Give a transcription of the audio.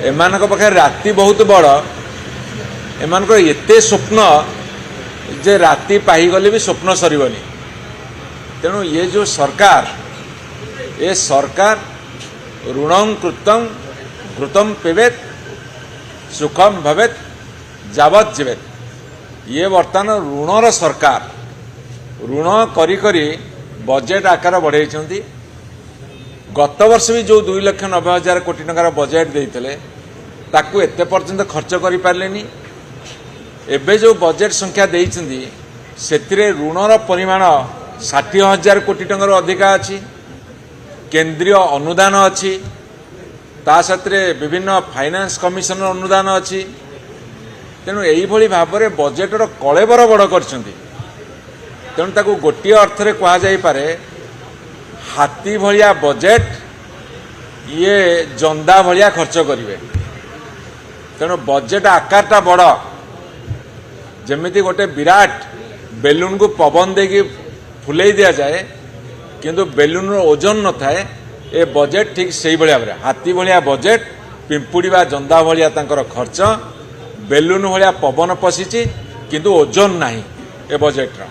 एमानक पाखे राति बहुत बड़ एमानक एते स्वप्न जे राति पाईगले भी स्वप्न सरबनी। तेणु ये जो सरकार ये सरकार ऋणं कृतं घृतं पिबेत सुखम भवेत जावत जीवेत। ये बर्तमान ऋणर सरकार ऋण करी करी बजेट आकार बढ़े। गत वर्ष भी जो 2,90,000 कोटी टंकार बजेट देते ताकू एते पर्यंत खर्च कर पारे। एबे जो बजेट संख्या देइछंदी सेतिरे ऋणर परिमाण 60,000 कोटी टंकार अधिका अच्छी। केंद्रीय अनुदान अच्छी ता साथरे विभिन्न फाइनेंस कमिशन अनुदान अच्छी। तेणु यही भाव में बजेटर कलेबर बड़ कर। तेणु ताकू गोटे अर्थरे कह जाई पारे हाथी भलिया बजेट ये जंदा भलिया खर्च करिवे। तेणु बजेट आकारटा बड़ जमिति गोटे विराट बेलून को पवन दे फुले दि जाए किंतु बेलून ओजन न थाए। ए बजेट ठीक से भाया हाथी भलिया बजेट पिंपुड़ी बा जंदा भलिया तांकर खर्च बेलून भलिया पवन पशिची किंतु ओजन नाही ए बजेट।